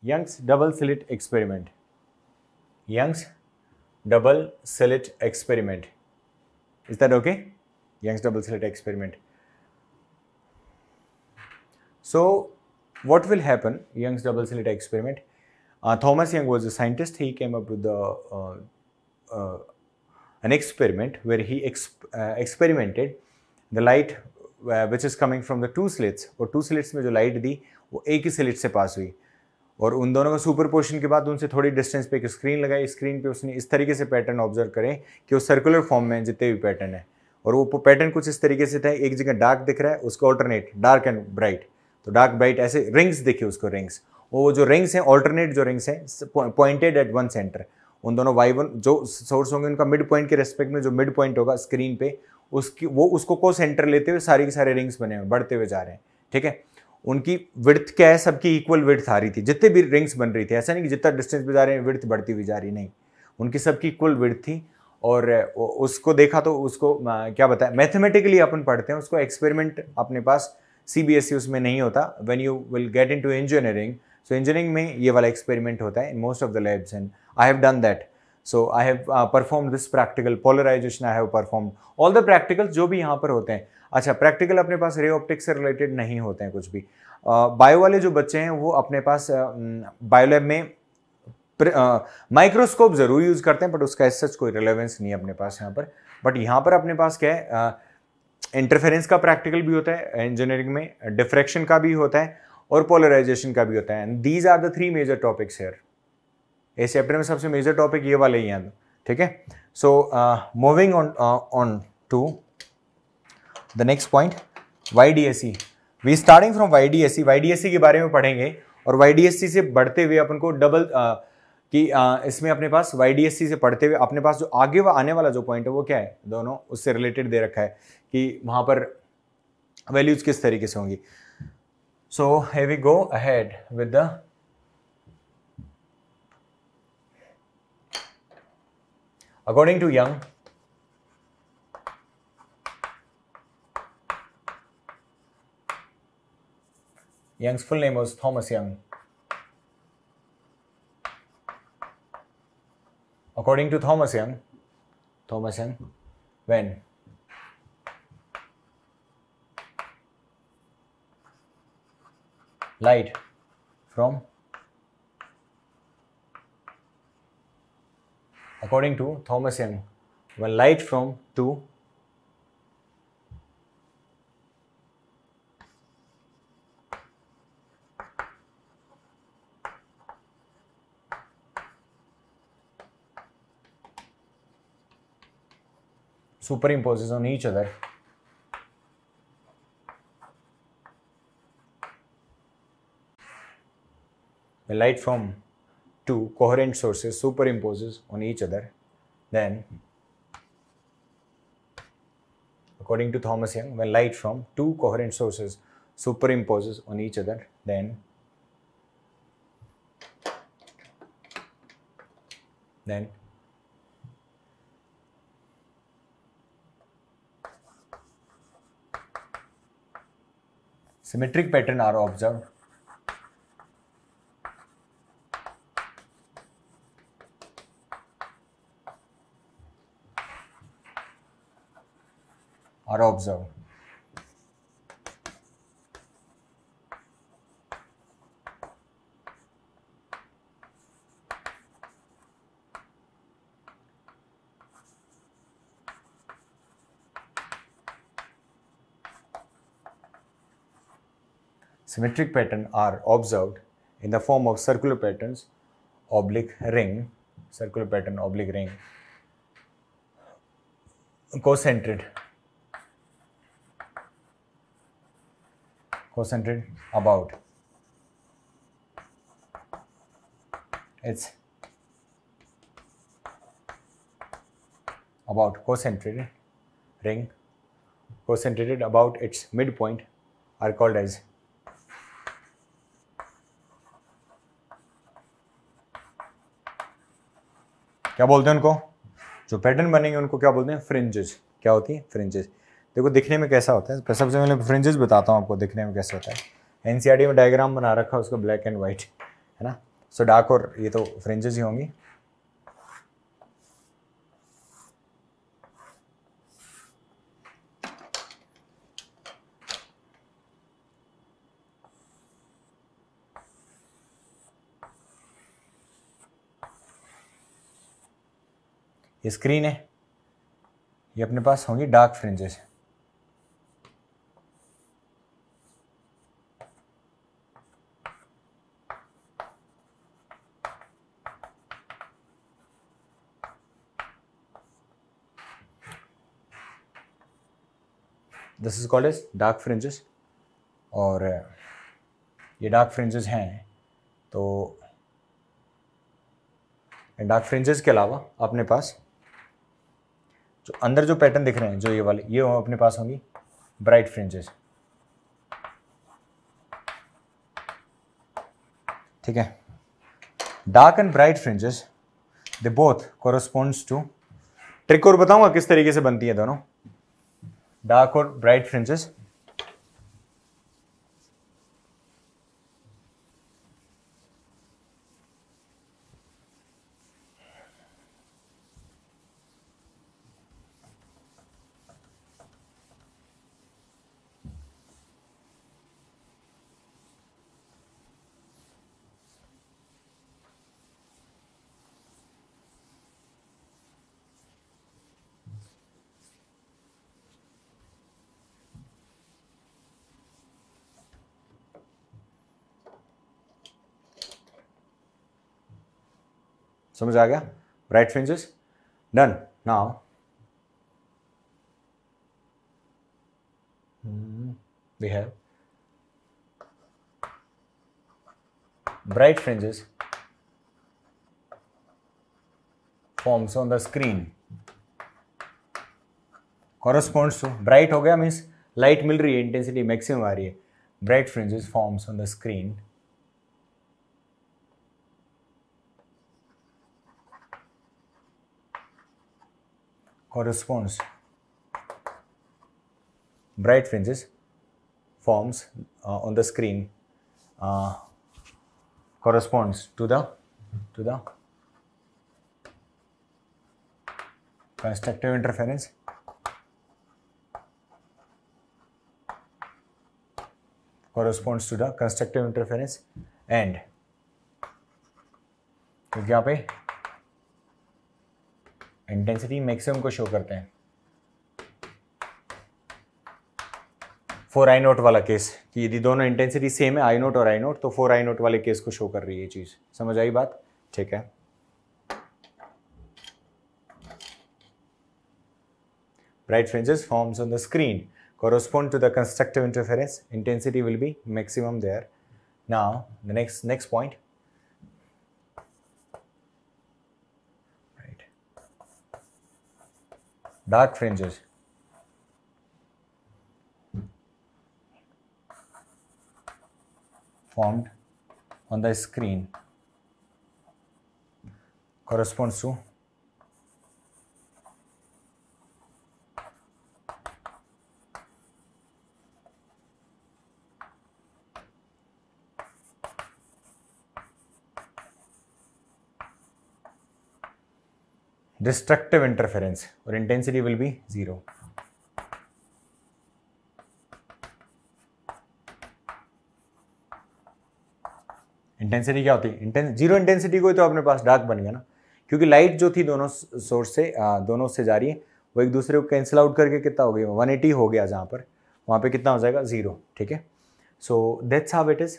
Young's double slit experiment. Young's double slit experiment. Is that okay? Young's double slit experiment. So, what will happen? Young's double slit experiment. Thomas Young was a scientist. He came up with an experiment where he experimented the light which is coming from the two slits, और two slits में जो light दी वो एक ही slit से पास हुई, और उन दोनों का सुपरपोजिशन के बाद उनसे थोड़ी डिस्टेंस पे एक स्क्रीन लगाई. स्क्रीन पे उसने इस तरीके से पैटर्न ऑब्जर्व करें कि वो सर्कुलर फॉर्म में जितने भी पैटर्न है, और वो पैटर्न कुछ इस तरीके से था. एक जगह डार्क दिख रहा है, उसको ऑल्टरनेट डार्क एंड ब्राइट, तो डार्क ब्राइट ऐसे रिंग्स दिखे उसको, रिंग्स. वो जो रिंग्स हैं ऑल्टरनेट जो रिंग्स हैं पॉइंटेड एट वन सेंटर. उन दोनों y1 जो सोर्स होंगे उनका मिड पॉइंट के रेस्पेक्ट में जो मिड पॉइंट होगा स्क्रीन पे, उसकी वो उसको को सेंटर लेते हुए सारे के सारे रिंग्स बने हुए बढ़ते हुए जा रहे हैं. ठीक है. उनकी विड्थ क्या है, सबकी इक्वल विड्थ आ रही थी जितने भी रिंग्स बन रही थी. ऐसा नहीं कि जितना डिस्टेंस पे जा रहे हैं विड्थ बढ़ती हुई जा रही, नहीं, उनकी सबकी इक्वल विड्थ थी. और उसको देखा तो उसको क्या बताया, मैथमेटिकली अपन पढ़ते हैं उसको. एक्सपेरिमेंट अपने पास CBSE उसमें नहीं होता. When you will get into engineering, so engineering में ये वाला एक्सपेरिमेंट होता है in most of the labs, and I have done that. So I have performed this practical polarization. I have performed all the practicals जो भी यहाँ पर होते हैं. अच्छा, प्रैक्टिकल अपने पास रे ऑप्टिक्स से रिलेटेड नहीं होते हैं कुछ भी. बायो वाले जो बच्चे हैं वो अपने पास बायोलैब में माइक्रोस्कोप जरूर यूज करते हैं, बट उसका सच कोई रिलेवेंस नहीं है अपने पास यहाँ पर. बट यहाँ पर अपने पास क्या है, इंटरफेरेंस का प्रैक्टिकल भी होता है इंजीनियरिंग में, डिफ्रैक्शन का भी होता है और पोलराइजेशन का भी होता है. And these are the three major topics here. इस चैप्टर में सबसे मेजर टॉपिक ये वाले ही हैं. ठीक है. So moving on to the next point, YDSE. We starting from YDSE. YDSE के बारे में पढ़ेंगे, और YDSE से बढ़ते हुए अपन को डबल कि इसमें अपने पास YDSE से पढ़ते हुए अपने पास जो आगे आने वाला जो पॉइंट है वो क्या है, दोनों उससे रिलेटेड दे रखा है कि वहां पर वैल्यूज किस तरीके से होंगी. So here we go ahead with the according to Young, Young's full name was Thomas Young. According to Thomas Young, when light from, according to Thomas Young, when light from two superimposes on each other, when light from two coherent sources superimposes on each other, then according to Thomas Young, when light from two coherent sources superimposes on each other, then symmetric pattern are observed. Symmetric pattern are observed in the form of circular patterns, oblique ring, circular pattern, oblique ring, concentrated about its concentrated ring, concentrated about its midpoint, are called as क्या बोलते हैं उनको, जो pattern बनेंगे उनको क्या बोलते हैं, फ्रिंजेस. क्या होती है, फ्रिंजेस. देखो दिखने में कैसा होता है, सबसे पहले फ्रिंजेस बताता हूँ आपको दिखने में कैसा होता है. एनसीईआरटी में डायग्राम बना रखा है उसका ब्लैक एंड व्हाइट, है ना. सो डार्क और ये तो फ्रिंजेस ही होंगी। ये स्क्रीन है, ये अपने पास होंगी dark fringes. This is called as dark fringes. और ये डार्क फ्रिंजेस हैं, तो डार्क फ्रिंजेस के अलावा अपने पास जो अंदर जो पैटर्न दिख रहे हैं, जो ये वाले, ये अपने पास होंगी ब्राइट फ्रिंजेस। ठीक है, dark and bright fringes they both corresponds to, trick और बताऊंगा किस तरीके से बनती है दोनों, डार्क और ब्राइट फ्रिंजेस। समझ आ गया? Bright fringes done. Now we have bright fringes forms on the screen corresponds to, bright हो गया मीन्स लाइट मिल रही है, इंटेंसिटी मैक्सिमम आ रही है। bright fringes forms on the screen corresponds, bright fringes forms on the screen corresponds to the constructive interference corresponds to the constructive interference and, क्योंकि यहाँ पे intensity maximum को शो करते हैं। 4I0 वाला केस कि यदि दोनों इंटेंसिटी सेम है I0 और I0 तो 4I0 वाले केस को शो कर रही है ये चीज। समझ आई बात? ठीक है। Bright fringes forms on the screen correspond to the constructive interference. Intensity will be maximum there. Now the next point. Right. Dark fringes formed on the screen corresponds to destructive interference और intensity will be 0. Intensity क्या होती है? Zero intensity को तो अपने पास dark बन गया ना, क्योंकि लाइट जो थी दोनों सोर्स से दोनों से जा रही है, वो एक दूसरे को कैंसिल आउट करके कितना हो गया 180 हो गया, जहाँ पर वहाँ पे कितना हो जाएगा 0। ठीक है, सो दैट्स हाउ इट इज।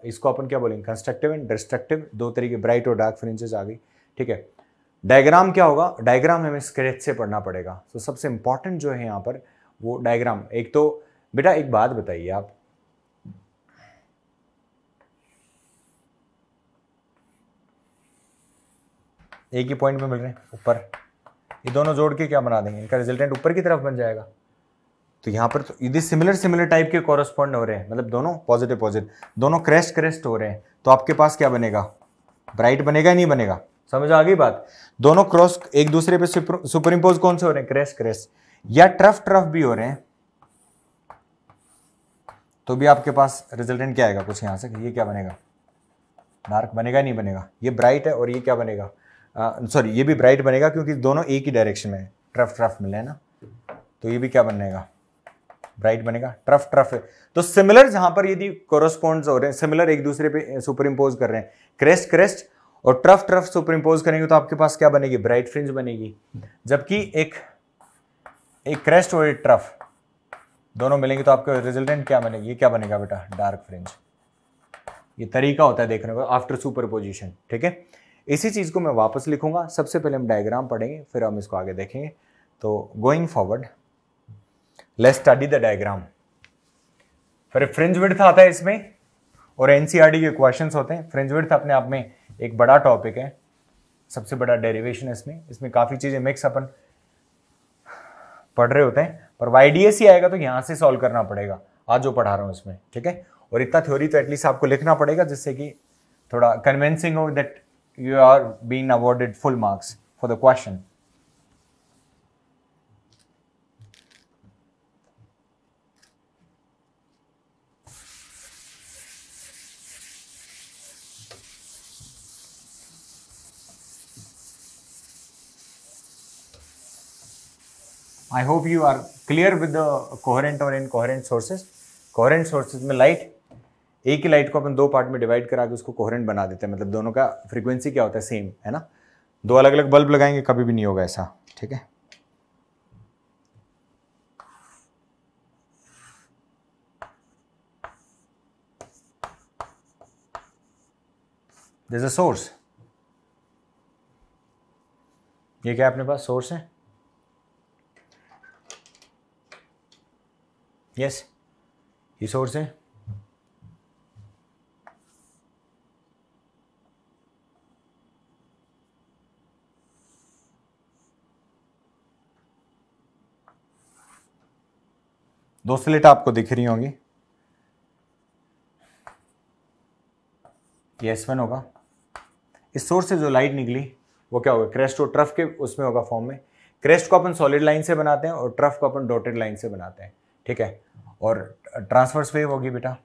इसको अपन क्या बोलेंगे? कंस्ट्रक्टिव एंड डिस्ट्रक्टिव, दो तरीके ब्राइट और डार्क फ्रिंजेस आ गई। ठीक है, डायग्राम क्या होगा? डायग्राम हमें स्केच से पढ़ना पड़ेगा। तो सबसे इंपॉर्टेंट जो है यहाँ पर वो डायग्राम। एक तो बेटा एक बात बताइए आप, एक ही पॉइंट में मिल रहे हैं ऊपर, ये दोनों जोड़ के क्या बना देंगे? इनका रिजल्टेंट ऊपर की तरफ बन जाएगा। तो यहाँ पर तो यदि सिमिलर टाइप के कॉरस्पॉन्ड हो रहे हैं, मतलब दोनों पॉजिटिव दोनों क्रेस्ट हो रहे हैं, तो आपके पास क्या बनेगा? ब्राइट बनेगा नहीं बनेगा? समझ आ गई बात? दोनों क्रॉस एक दूसरे पे सुपर इम्पोज कौन से हो रहे हैं? क्रेस्ट या ट्रफ भी हो रहे हैं, तो भी आपके पास रिजल्टेंट क्या आएगा? कुछ यहां से ये क्या बनेगा? डार्क बनेगा नहीं बनेगा? ये ब्राइट है और ये क्या बनेगा, सॉरी ये भी ब्राइट बनेगा क्योंकि दोनों एक ही डायरेक्शन में है, ट्रफ ट्रफ मिले है ना, तो ये भी क्या बनेगा, ब्राइट बनेगा, ट्रफ ट्रफ है। तो सिमिलर जहां पर यदि कोरोस्पोंड्स हो रहे हैं, सिमिलर एक दूसरे पे सुपर इंपोज कर रहे हैं, क्रेस्ट क्रेस्ट और ट्रफ ट्रफ सुपर इंपोज करेंगे तो आपके पास क्या बनेगी, ब्राइट फ्रिंज बनेगी। जबकि एक क्रेस्ट और एक ट्रफ दोनों मिलेंगे तो आपका रिजल्टेंट क्या बनेगी, ये क्या बनेगा बेटा, डार्क फ्रिंज। ये तरीका होता है देखने का आफ्टर सुपरपोजिशन, ठीक है। इसी चीज को मैं वापस लिखूंगा, सबसे पहले हम डायग्राम पढ़ेंगे फिर हम इसको आगे देखेंगे। तो going forward let's study the diagram. फिर फ्रिंज विड्थ आता है इसमें और एनसीईआरटी के क्वेश्चंस होते हैं। फ्रिंज विड्थ अपने आप में एक बड़ा टॉपिक है, सबसे बड़ा डेरिवेशन है इसमें काफी चीजें मिक्स अपन पढ़ रहे होते हैं, पर वाईडीएस ही आएगा तो यहां से सॉल्व करना पड़ेगा आज जो पढ़ा रहा हूं इसमें, ठीक है। और इतना थ्योरी तो एटलीस्ट आपको लिखना पड़ेगा जिससे कि थोड़ा कन्विंसिंग हो that you are being awarded full marks for the question. I hope you are clear with the coherent और incoherent sources. Coherent sources में लाइट, एक ही लाइट को अपन दो पार्ट में डिवाइड करा के उसको कोहेरेंट बना देते हैं, मतलब दोनों का फ्रीक्वेंसी क्या होता है, सेम है ना। दो अलग अलग बल्ब लगाएंगे कभी भी नहीं होगा ऐसा, ठीक है। There's a source, ये क्या अपने पास सोर्स है, यस ये सोर्स है। दो स्लिट आपको दिख रही होंगी, ये S1 होगा। इस सोर्स से जो लाइट निकली वो क्या होगा, क्रेस्ट और ट्रफ के उसमें होगा फॉर्म में। क्रेस्ट को अपन सॉलिड लाइन से बनाते हैं और ट्रफ को अपन डॉटेड लाइन से बनाते हैं, ठीक है। और ट्रांसवर्स वेव होगी बेटा,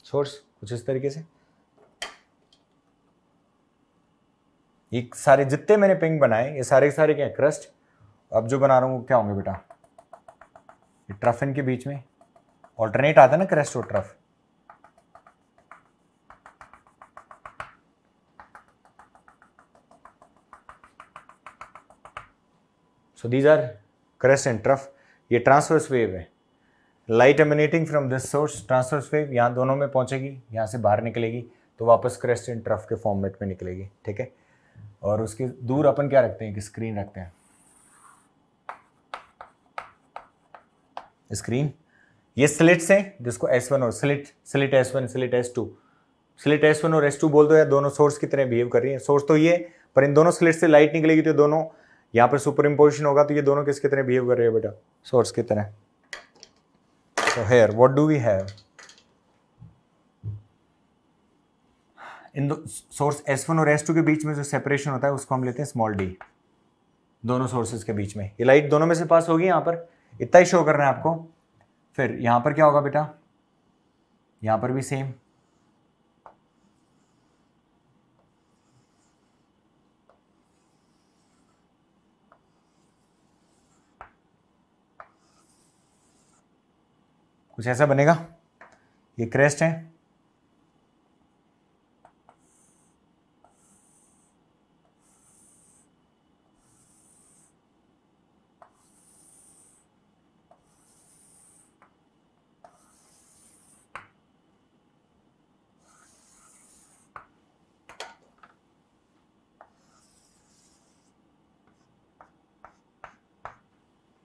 सोर्स कुछ इस तरीके से। ये सारे जितने मैंने पिंग बनाए ये सारे के सारे क्या क्रस्ट, अब जो बना रहा हूँ क्या होंगे बेटा, ये ट्रफ इनके बीच में ऑल्टरनेट आता है ना, क्रस्ट और trough. So these are crest and trough. ये ट्रांसवर्स वेव है, light emanating from this source, transverse wave यहाँ दोनों में पहुंचेगी, यहाँ से बाहर निकलेगी तो वापस क्रेस्ट एंड ट्रफ के फॉर्मेट में निकलेगी, ठीक है। और उसके दूर अपन क्या रखते हैं कि स्क्रीन रखते हैं, स्क्रीन। ये स्लिट्स हैं जिसको S1 और slit S1 slit S2, slit S1 और S2 बोल दो या दोनों सोर्स की तरह बिहेव कर रही है। सोर्स तो ये पर इन दोनों स्लिट से लाइट निकलेगी तो दोनों यहाँ पर सुपर इम्पोजिशन होगा तो ये दोनों किसकी तरह बिहेव कर रहे हैं बेटा, सोर्स की तरह। So here what do we have, in source S1 और S2 के बीच में जो सेपरेशन होता है उसको हम लेते हैं स्मॉल d, दोनों सोर्सेज के बीच में। ये लाइट दोनों में से पास होगी, यहाँ पर इतना ही शो कर रहे हैं आपको। फिर यहाँ पर क्या होगा बेटा, यहाँ पर भी सेम, कुछ ऐसा बनेगा। ये क्रेस्ट है,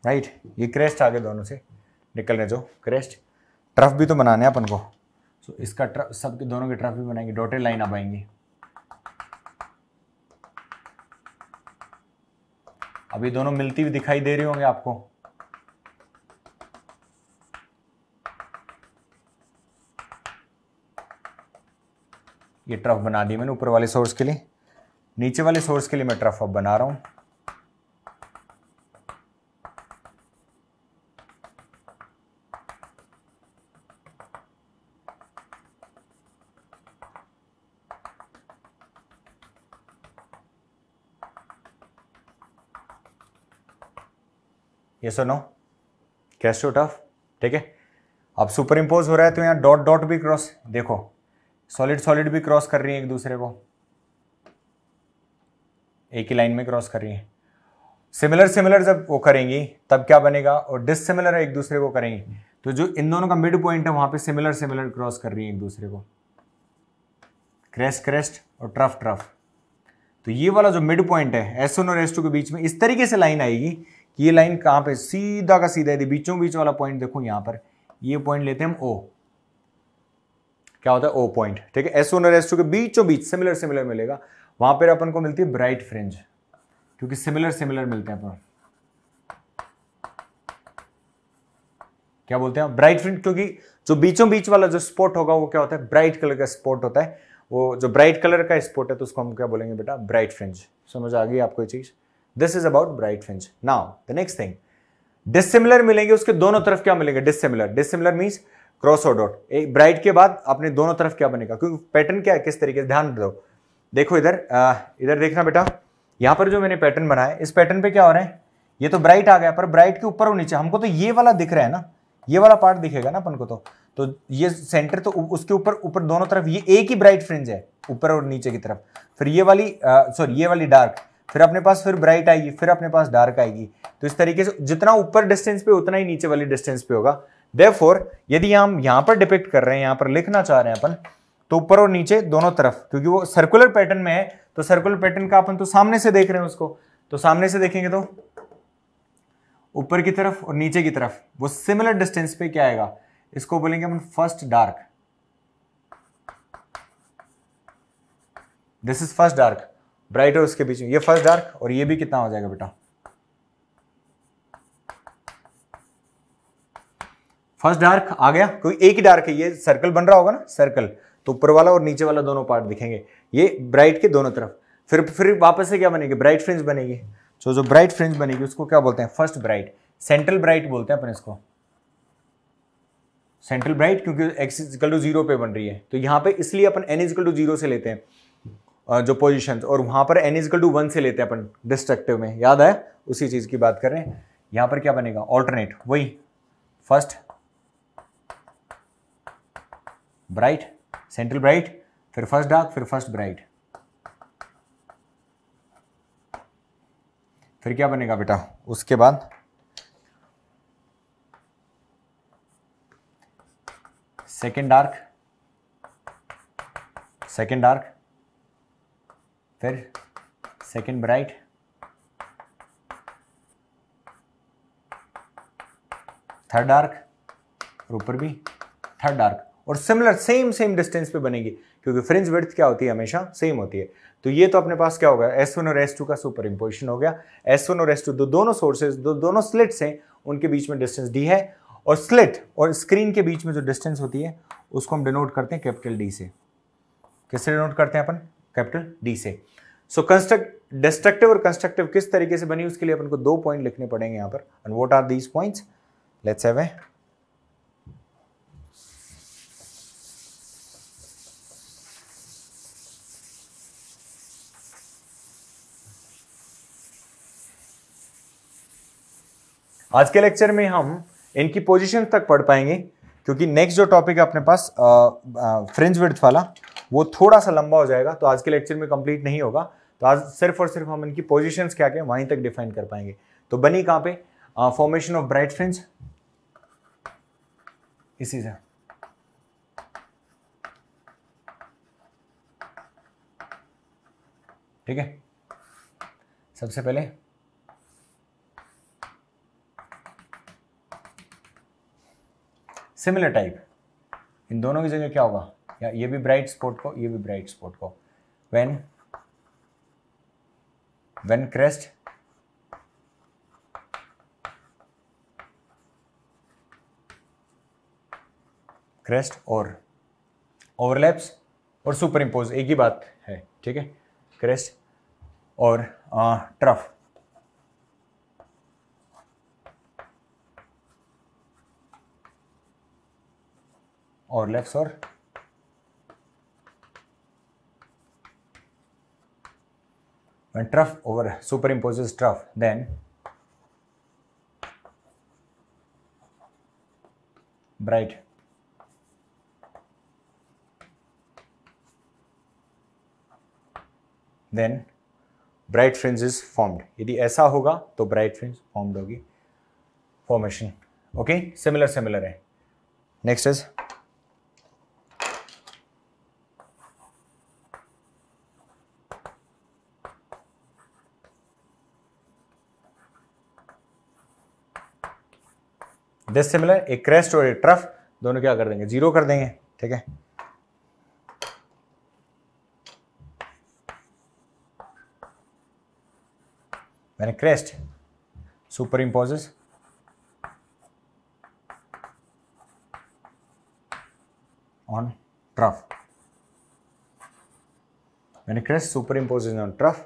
राइट। ये क्रेस्ट आगे दोनों से निकल रहे, जो क्रेस्ट ट्रफ भी तो बनाने हैं अपन को। सो इसका ट्रफ, सबके दोनों के ट्रफ भी बनाएंगे, डॉटेड लाइन अब आएंगी। अभी दोनों मिलती हुई दिखाई दे रही होंगे आपको, ये ट्रफ बना दी मैंने ऊपर वाले सोर्स के लिए, नीचे वाले सोर्स के लिए मैं ट्रफ अब बना रहा हूं। ये सुनो कैस्टो टफ, ठीक है। अब सुपर इम्पोज हो रहा है तो यहाँ डॉट डॉट भी क्रॉस, देखो सॉलिड सॉलिड भी क्रॉस कर रही है एक दूसरे को, एक ही लाइन में क्रॉस कर रही है। सिमिलर सिमिलर जब वो करेंगी तब क्या बनेगा, और डिससिमिलर एक दूसरे को करेंगी तो जो इन दोनों का मिड पॉइंट है वहां पे सिमिलर सिमिलर क्रॉस कर रही है एक दूसरे को, क्रेस्ट क्रेस्ट और ट्रफ ट्रफ। तो ये वाला जो मिड पॉइंट है S1 और S2 के बीच में इस तरीके से लाइन आएगी कि ये लाइन कहां पे, सीधा का सीधा, यदि बीचों बीच वाला पॉइंट देखो यहां पर, ये पॉइंट लेते हैं हम O, क्या होता है O पॉइंट, ठीक है। S1 और S2 के बीचों बीच सिमिलर सिमिलर मिलेगा, वहां पर अपन को मिलती है ब्राइट फ्रिंज, क्योंकि सिमिलर सिमिलर मिलते हैं अपन, क्या बोलते हैं ब्राइट फ्रिंज, क्योंकि जो बीचों बीच वाला जो स्पॉट होगा वो क्या होता है, ब्राइट कलर का स्पॉट होता है, वो जो ब्राइट कलर का स्पॉट है तो उसको हम क्या बोलेंगे बेटा, ब्राइट फ्रिंज। समझ आ गई आपको ये चीज, this is about bright fringe. Now the next thing, dissimilar मिलेंगे, उसके दोनों तरफ क्या मिलेंगे, डिसिमिलर। डिसिमिलर मींस क्रॉस और डॉट, एक ब्राइट के बाद अपने दोनों तरफ क्या बनेगा, क्योंकि पैटर्न क्या है, किस तरीके से, ध्यान दो, देखो इधर इधर देखना बेटा, यहां पर जो मैंने पैटर्न बनाया इस पैटर्न पे क्या हो रहा है, ये तो ब्राइट आ गया, पर ब्राइट के ऊपर और नीचे हमको तो ये वाला दिख रहा है ना, ये वाला पार्ट दिखेगा ना अपन को, तो ये सेंटर तो उसके ऊपर ऊपर दोनों तरफ ये एक ही ब्राइट फ्रिंज है ऊपर और नीचे की तरफ, फिर ये वाली सॉरी ये वाली डार्क, फिर अपने पास फिर ब्राइट आएगी, फिर अपने पास डार्क आएगी। तो इस तरीके से जितना ऊपर डिस्टेंस पे उतना ही नीचे वाली डिस्टेंस पे होगा। देयरफॉर यदि हम यहां पर डिपिक्ट कर रहे हैं, यहां पर लिखना चाह रहे हैं अपन, तो ऊपर और नीचे दोनों तरफ, क्योंकि वो सर्कुलर पैटर्न में है तो सर्कुलर पैटर्न का अपन तो सामने से देख रहे हैं उसको, तो सामने से देखेंगे तो ऊपर की तरफ और नीचे की तरफ वो सिमिलर डिस्टेंस पे क्या आएगा, इसको बोलेंगे अपन first dark, this is first dark, bright और उसके बीच में ये फर्स्ट डार्क, और ये भी कितना हो जाएगा बेटा, फर्स्ट डार्क आ गया, कोई एक ही डार्क है, ये सर्कल बन रहा होगा ना सर्कल, तो ऊपर वाला और नीचे वाला दोनों पार्ट दिखेंगे, ये ब्राइट के दोनों तरफ, फिर वापस से क्या बनेगी, ब्राइट फ्रिंज बनेगी। तो जो ब्राइट फ्रिंज बनेगी उसको क्या बोलते हैं, फर्स्ट ब्राइट, सेंट्रल ब्राइट बोलते हैं अपन इसको, सेंट्रल ब्राइट, क्योंकि x इक्वल टू 0 पे बन रही है, तो यहां पे इसलिए अपन n इक्वल टू 0 से लेते हैं जो पोजीशन, और वहां पर n इक्वल टू 1 से लेते हैं अपन डिस्ट्रक्टिव में, याद आया, उसी चीज की बात कर रहे हैं। यहां पर क्या बनेगा, ऑल्टरनेट, वही फर्स्ट ब्राइट, सेंट्रल ब्राइट, फिर फर्स्ट डार्क, फिर फर्स्ट ब्राइट, फिर क्या बनेगा बेटा, उसके बाद सेकेंड डार्क, सेकेंड डार्क, फिर सेकेंड ब्राइट, थर्ड डार्क, और ऊपर भी थर्ड डार्क, और सिमिलर सेम सेम डिस्टेंस पे बनेगी, क्योंकि फ्रिंज विड्थ क्या होती है, हमेशा सेम होती है। तो ये तो अपने पास क्या होगा, S1 और S2 का सुपर इंपोजिशन हो गया। S1 और S2 दोनों सोर्सेज, दोनों स्लिट्स हैं, उनके बीच में डिस्टेंस D है, और स्लिट और स्क्रीन के बीच में जो डिस्टेंस होती है उसको हम डिनोट करते हैं कैपिटल D से। किससे डिनोट करते हैं अपन, कैपिटल D से। सो डिस्ट्रक्टिव और कंस्ट्रक्टिव किस तरीके से बनी, उसके लिए अपन को 2 पॉइंट लिखने पड़ेंगे यहाँ पर, and what are these points, let's have a आज के लेक्चर में हम इनकी पोजीशन तक पढ़ पाएंगे, क्योंकि नेक्स्ट जो टॉपिक है अपने पास फ्रिंज विड्थ वाला, वो थोड़ा सा लंबा हो जाएगा, तो आज के लेक्चर में कंप्लीट नहीं होगा। तो आज सिर्फ और सिर्फ हम इनकी पोजीशंस क्या क्या वहीं तक डिफाइन कर पाएंगे। तो बनी कहां पे, फॉर्मेशन ऑफ ब्राइट फ्रिंज, इसी से, ठीक है। सबसे पहले सिमिलर टाइप, इन दोनों की जगह क्या होगा, या ये भी ब्राइट स्पॉट को, ये भी ब्राइट स्पॉट को, व्हेन क्रेस्ट और ओवरलैप्स और सुपर इम्पोज एक ही बात है, ठीक है, क्रेस्ट और ट्रफ। और लेफ्ट और when trough over superimposes trough, then bright fringe is formed। यदि ऐसा होगा तो bright fringe formed होगी, formation। ओके, सिमिलर है। नेक्स्ट इज डिसिमिलर, एक क्रेस्ट और एक ट्रफ, दोनों क्या कर देंगे, जीरो कर देंगे, ठीक है। when a crest superimposes on trough, when a crest superimposes on trough,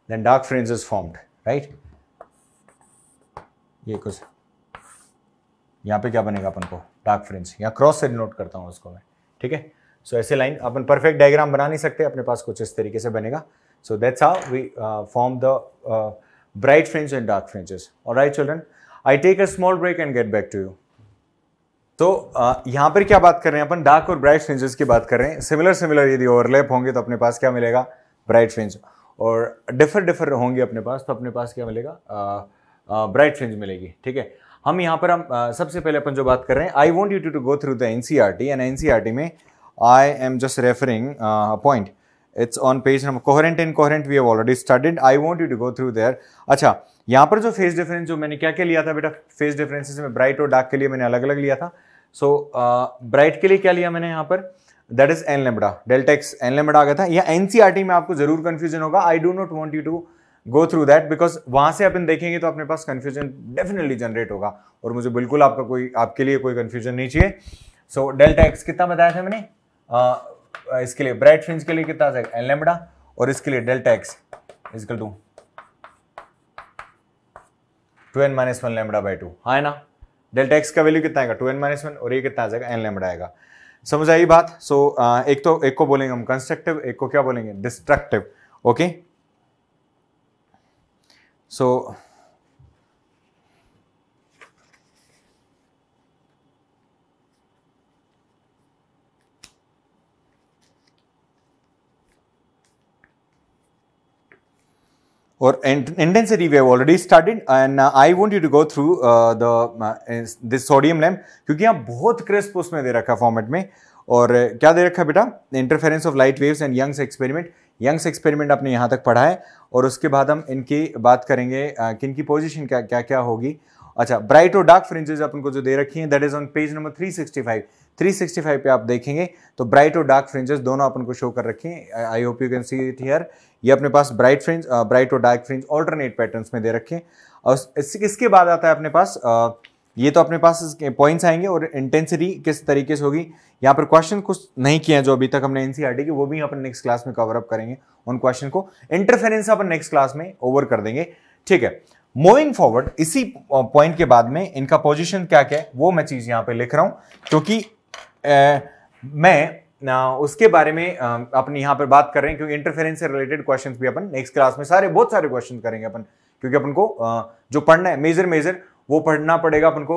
then dark fringe is formed, right? ये कुछ यहाँ पे क्या बनेगा अपन को, डार्क फ्रिंज, यहाँ क्रॉस से डिनोट करता हूँ उसको मैं, ठीक है। सो ऐसे लाइन अपन परफेक्ट डायग्राम बना नहीं सकते, अपने पास कुछ इस तरीके से बनेगा। So that's how we form the bright fringe and dark fringes. Alright children, I take a small break and get back to you. तो यहाँ पर क्या बात कर रहे हैं अपन, डार्क और ब्राइट फ्रिंजेस की बात कर रहे हैं। सिमिलर यदि ओवरलैप होंगे तो अपने पास क्या मिलेगा, ब्राइट फ्रिंज, और डिफर होंगे अपने पास तो अपने पास क्या मिलेगा, ब्राइट फ्रिंज मिलेगी, ठीक है। हम यहाँ पर सबसे पहले अपन जो बात कर रहे हैं, I want you to go through the NCERT, and NCERT में I am just referring point, it's on page number coherent and incoherent we have already studied, I want you to go through there. अच्छा, यहाँ पर जो phase difference, जो मैंने क्या क्या लिया था बेटा, फेज डिफरेंसेस में ब्राइट और डार्क के लिए मैंने अलग अलग लिया था। सो ब्राइट के लिए क्या लिया मैंने यहाँ पर, that is N lambda, delta X N lambda आ गया था। या एनसीईआरटी में आपको जरूर कंफ्यूजन होगा, I do not want you to go through that, because वहां से अपन देखेंगे तो अपने पास कंफ्यूजन डेफिनेटली जनरेट होगा, और मुझे बिल्कुल आपके लिए कोई कंफ्यूजन नहीं चाहिए। सो डेल्टा एक्स कितना बताया था मैंने, इसके लिए ब्राइट फ्रिंज के लिए कितना आ जाएगा, एन लेम्बडा, और इसके लिए delta x equal to 2n-1 lambda by 2, हाँ है ना। डेल्टा एक्स का वैल्यू कितना आएगा, 2n-1, और ये कितना आ जाएगा, एन लेम्बडा आएगा। समझ आई बात। सो एक को बोलेंगे हम कंस्ट्रक्टिव, एक को क्या बोलेंगे, डिस्ट्रक्टिव, ओके। सो और intensity we have already started, and I want you to go through this sodium lamp, क्योंकि यहाँ बहुत क्रिस्प उसमें दे रखा फॉर्मेट में, और क्या दे रखा बेटा, interference of light waves and Young's experiment. Young's experiment आपने यहाँ तक पढ़ा है, और उसके बाद हम इनकी बात करेंगे कि इनकी पोजीशन क्या क्या होगी। अच्छा, ब्राइट और डार्क फ्रिंजेस अपन को जो दे रखी हैं, that is on page number 365 पे आप देखेंगे तो ब्राइट और डार्क फ्रिंजेस दोनों अपन को शो कर रखे हैं। I hope you can see it here. ये अपने पास ब्राइट और डार्क फ्रिंज ऑल्टरनेट पैटर्न्स में दे रखे हैं। और इसके बाद आता है अपने पास ये तो अपने पास पॉइंट्स आएंगे, और इंटेंसिटी किस तरीके से होगी। यहाँ पर क्वेश्चन कुछ नहीं किए हैं जो अभी तक हमने एनसीईआरटी के, वो भी अपन नेक्स्ट क्लास में कवर अप करेंगे उन क्वेश्चन को। इंटरफेरेंस अपन नेक्स्ट क्लास में ओवर कर देंगे, ठीक है। मूविंग फॉरवर्ड, इसी पॉइंट के बाद में इनका पोजीशन क्या क्या है वो मैं चीज यहाँ पे लिख रहा हूँ, क्योंकि मैं उसके बारे में अपन यहाँ पर बात कर रहे हैं, क्योंकि इंटरफेरेंस से रिलेटेड क्वेश्चंस भी अपन नेक्स्ट क्लास में बहुत सारे क्वेश्चन करेंगे अपन, क्योंकि अपन को जो पढ़ना है मेजर वो पढ़ना पड़ेगा अपन को।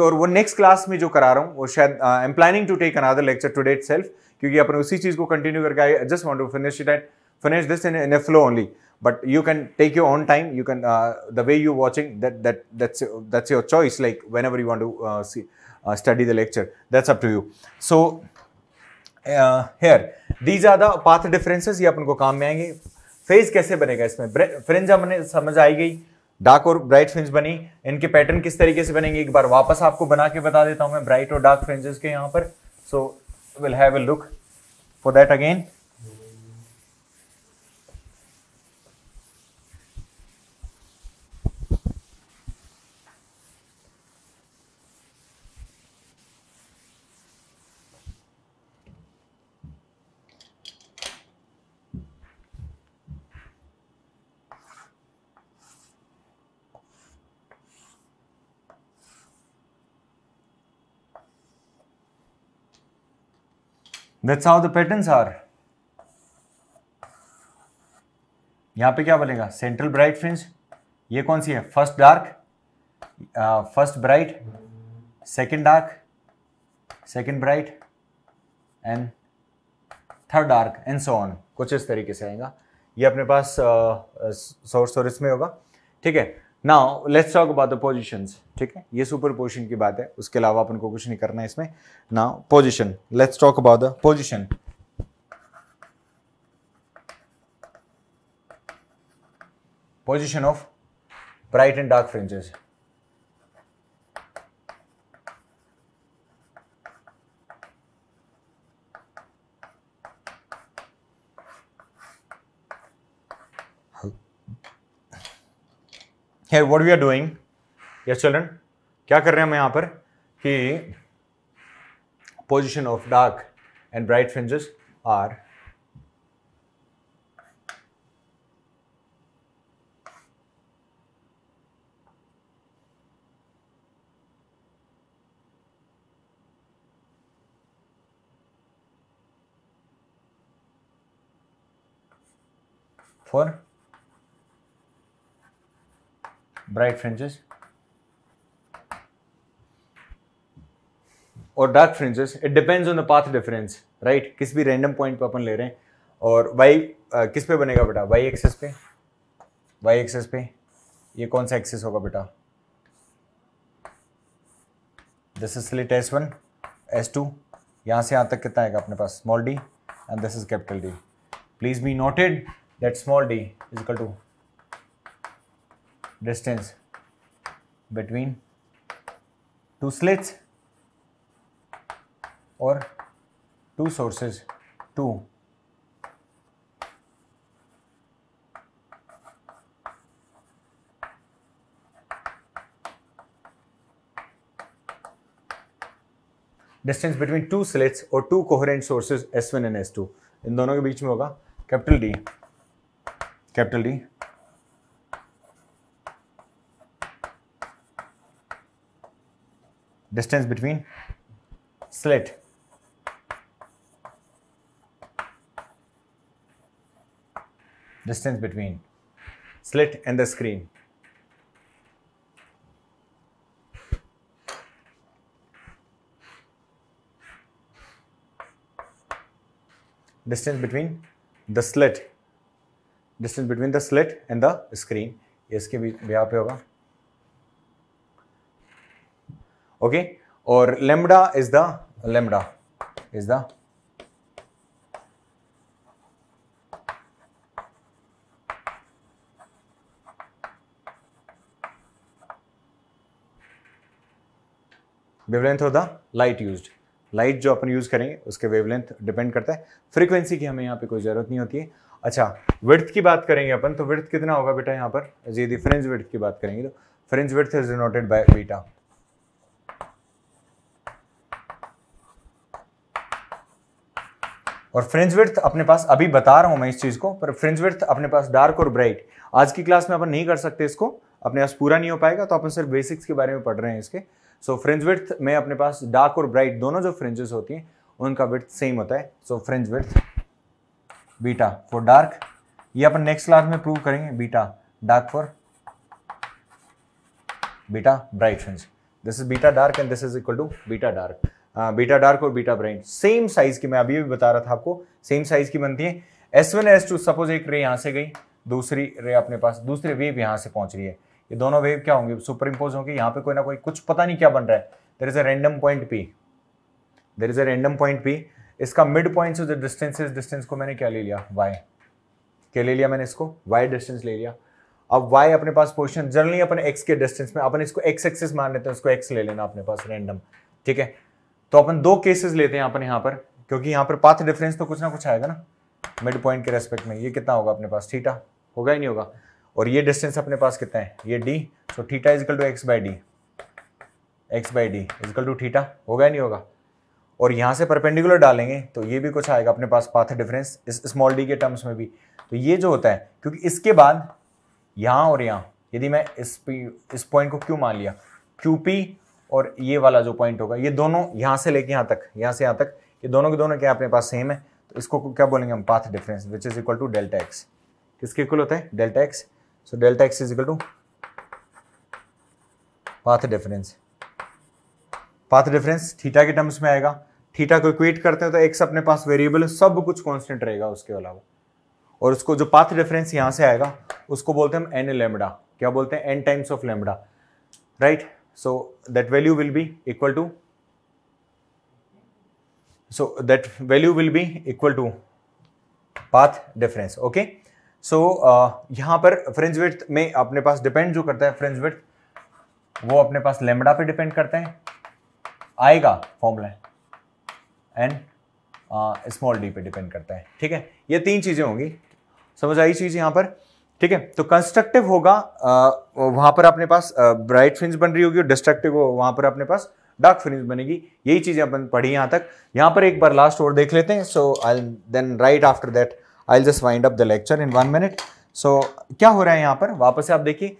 और वो नेक्स्ट क्लास में जो करा रहा हूँ वो शायद I am planning to take another lecture today itself, क्योंकि अपन उसी चीज को कंटिन्यू करके I just want to finish this in a flow only, but you can take your own time. You can the way you're watching that's your choice, like whenever you want to study the lecture, that's up to you. So here these are the path differences, ये अपन को काम में आएंगे। Phase कैसे बनेगा इसमें, fringe हमने समझ आई गई, डार्क और ब्राइट फ्रिंज बनी, इनके पैटर्न किस तरीके से बनेंगे एक बार वापस आपको बना के बता देता हूं मैं ब्राइट और डार्क फ्रिंजेस के यहाँ पर। So will have a look for that again. That's how the patterns are. यहां पे क्या बनेगा, सेंट्रल ब्राइट फ्रिंज, ये कौन सी है, first dark, first bright, second dark, second bright and third dark and so on, कुछ इस तरीके से आएगा। ये अपने पास सोर्स और इसमें होगा, ठीक है। Now let's talk about the positions, ठीक है, ये सुपरपोजिशन की बात है, उसके अलावा अपन को कुछ नहीं करना है इसमें। Now position, let's talk about the position. Position of bright and dark fringes. Here what we are doing, yes children, क्या कर रहे हैं हम यहाँ पर कि position of dark and bright fringes are for bright fringes और dark fringes, it depends on the path difference, right. किस भी रैंडम पॉइंट पे अपन ले रहे हैं, और वाई किस पे बनेगा बेटा, वाई एक्सेस पे, वाई एक्सेस पे ये कौन सा एक्सेस होगा बेटा, this is slit S1 S2, यहाँ से यहाँ तक कितना आएगा अपने पास, small d and this is capital D। Please be noted that small d is equal to distance between two slits or two sources, two distance between two slits or two coherent sources S1 and S2, इन दोनों के बीच में होगा capital D, capital D। Distance between slit distance between slit and the screen, distance between the slit, distance between the slit and the screen, ये इसके बीच यहाँ पे होगा, okay. और lambda is the wavelength of the light used, light जो अपन use करेंगे उसके wavelength depend करता है, फ्रीक्वेंसी की हमें यहाँ पे कोई जरूरत नहीं होती है। अच्छा, विड्थ की बात करेंगे अपन, तो विड्थ कितना होगा बेटा यहाँ पर, यदि फ्रिंज विड्थ की बात करेंगे तो fringe width is denoted by beta, और फ्रिंज विड्थ अपने पास, अभी बता रहा हूं मैं इस चीज को, पर फ्रिंज विड्थ अपने पास डार्क और ब्राइट, आज की क्लास में अपन नहीं कर सकते इसको, अपने पास पूरा नहीं हो पाएगा, तो अपन सिर्फ बेसिक्स के बारे में पढ़ रहे हैं इसके। सो फ्रिंज विड्थ में अपने पास डार्क और ब्राइट दोनों जो फ्रिंजेस होती हैं उनका विड्थ सेम होता है। So fringe width beta for dark, ये अपन नेक्स्ट क्लास में प्रूव करेंगे, beta dark for beta bright fringe, this is beta dark and this is equal to beta dark. Beta dark और बीटा ब्राइट सेम साइज की, मैं अभी भी बता रहा था आपको, सेम साइज की बनती है। S1 S2, सपोज एक रे यहां से गई, दूसरी रे अपने पास, दूसरी वेव यहां से पहुंच रही है, ये दोनों वेव क्या होंगे, सुपर इंपोज होंगे, यहाँ पे कोई ना कोई कुछ पता नहीं क्या बन रहा है, there is a random point P, there is a random point P, इसका मिड पॉइंट से जो डिस्टेंस है, डिस्टेंस को मैंने क्या ले लिया, y, क्या ले लिया मैंने इसको, y डिस्टेंस ले लिया। अब y अपने पास पोजीशन, जनरली अपन x के डिस्टेंस में, अपन इसको x एक्सिस मान लेते हैं, उसको x ले लेना अपने पास रैंडम, ठीक है। तो अपन दो केसेस लेते हैं अपन यहाँ पर, क्योंकि यहाँ पर पाथ डिफरेंस तो कुछ ना कुछ आएगा ना मिड पॉइंट के रेस्पेक्ट में, ये कितना होगा अपने पास, थीटा होगा ही नहीं होगा, और ये डिस्टेंस अपने पास कितना है, ये d, so theta is equal to x by d, x by d is equal to theta, होगा ही नहीं होगा। और यहाँ से परपेंडिकुलर डालेंगे तो ये भी कुछ आएगा अपने पास पाथ डिफरेंस इस स्मॉल d के टर्म्स में भी। तो ये जो होता है, क्योंकि इसके बाद यहाँ और यहाँ, यदि मैं इस पॉइंट को क्यों मान लिया, QP और ये वाला जो पॉइंट होगा, ये दोनों यहाँ से लेके यहाँ तक, यहाँ से यहाँ तक, ये दोनों के दोनों क्या अपने पास सेम है, तो इसको क्या बोलेंगे हम, path difference, which is equal to delta x. किसके इक्वल होता है, delta x. So delta x is equal to path difference. Path difference theta के टर्म्स में आएगा, थीटा को इक्वेट करते हैं तो एक्स अपने पास वेरिएबल है, सब कुछ कांस्टेंट रहेगा उसके अलावा, और उसको जो पाथ डिफरेंस यहां से आएगा उसको बोलते हैं हम एन लैम्बडा। क्या बोलते हैं, N times of lambda, right. So that value will be equal to path difference. Okay, so यहां पर फ्रिंज विड्थ में अपने पास डिपेंड जो करता है फ्रिंज विड्थ, वो अपने पास लैम्बडा पे डिपेंड करता है, आएगा फॉर्मूला एन स्मॉल डी पे डिपेंड करता है। ठीक है, ये तीन चीजें होंगी, समझ आई चीज यहां पर। ठीक है, तो कंस्ट्रक्टिव होगा वहां पर अपने पास ब्राइट फ्रिंज बन रही होगी, और डिस्ट्रक्टिव हो वहां पर अपने पास डार्क फ्रिंज बनेगी। यही चीजें अपन पढ़ी यहां तक। यहां पर एक बार लास्ट और देख लेते हैं। So I then write after that I just wind up the lecture in 1 minute. So क्या हो रहा है यहाँ पर, वापस से आप देखिए,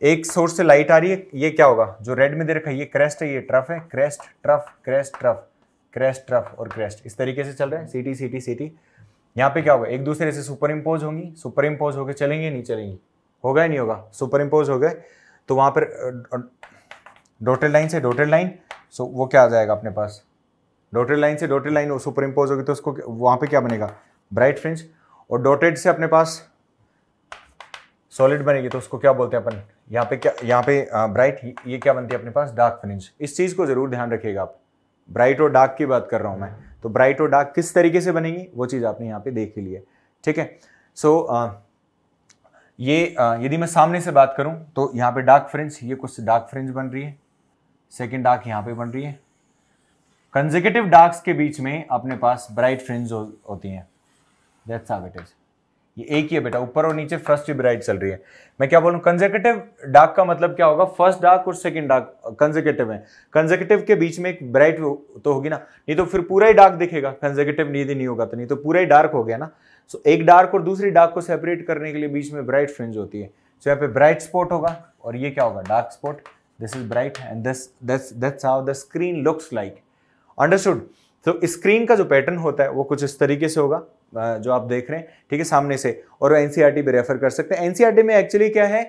एक सोर्स से लाइट आ रही है, ये क्या होगा, जो रेड में दे रखा है ये क्रेस्ट है, ये ट्रफ है, crest trough crest trough crest trough और क्रेस्ट, इस तरीके से चल रहा है, सीटी सीटी सीटी। यहाँ पे क्या होगा, एक दूसरे से सुपर इम्पोज होंगी, सुपर इम्पोज होकर चलेंगे, नहीं चलेंगी, होगा या नहीं होगा, सुपर इम्पोज हो गए तो वहां पर डॉटेड लाइन से डॉटेड लाइन, सो वो क्या आ जाएगा अपने पास, डॉटेड लाइन से डॉटेड लाइन सुपर इम्पोज होगी तो उसको वहां पे क्या बनेगा, ब्राइट फ्रिंज, और डॉटेड से अपने पास सॉलिड बनेगी तो उसको क्या बोलते हैं अपन, यहाँ पे क्या, यहाँ पे ब्राइट, ये क्या बनती है अपने पास, डार्क फ्रिंज। इस चीज को जरूर ध्यान रखिएगा आप, ब्राइट और डार्क की बात कर रहा हूं मैं, तो ब्राइट और डार्क किस तरीके से बनेगी वो चीज आपने यहाँ पे देख ली है। ठीक है, सो ये यदि मैं सामने से बात करूं तो यहाँ पे डार्क फ्रिंज, ये कुछ डार्क फ्रिंज बन रही है, सेकेंड डार्क यहाँ पे बन रही है, कंसेक्यूटिव डार्क्स के बीच में अपने पास ब्राइट फ्रिंज होती हैं। That's how it is. ये एक ही है बेटा, ऊपर और नीचे फर्स्ट ही ब्राइट चल रही है। मैं क्या बोलूं, कंसेक्यूटिव डार्क का मतलब क्या होगा, फर्स्ट डार्क और सेकंड डार्क कंसेक्यूटिव है, कंसेक्यूटिव के बीच में एक ब्राइट तो होगी ना, नहीं तो फिर पूरा ही डार्क दिखेगा, कंसेक्यूटिव नहीं होगा तो, नहीं तो पूरा ही डार्क हो गया ना। सो एक डार्क और दूसरी डार्क को सेपरेट करने के लिए बीच में ब्राइट फ्रिंज होती है। सो यहाँ पे ब्राइट स्पॉट होगा और ये क्या होगा, dark spot. This is bright and that's how the screen looks like. Understood. तो स्क्रीन का जो पैटर्न होता है वो कुछ इस तरीके से होगा जो आप देख रहे हैं, ठीक है, सामने से, और एनसीईआरटी भी रेफर कर सकते हैं। एनसीईआरटी में एक्चुअली क्या है,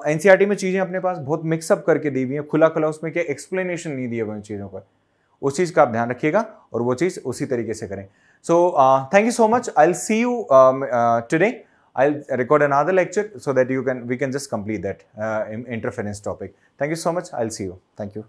एनसीईआरटी में चीजें अपने पास बहुत मिक्सअप करके दी हुई है, खुला खुला, उसमें क्या एक्सप्लेनेशन नहीं दिए हुए उन चीजों का, उस चीज का आप ध्यान रखिएगा और वो चीज उसी तरीके से करें। So thank you so much, I will see you today, I will record another lecture so that we can just complete that interference topic. Thank you so much, I'll see you. Thank you.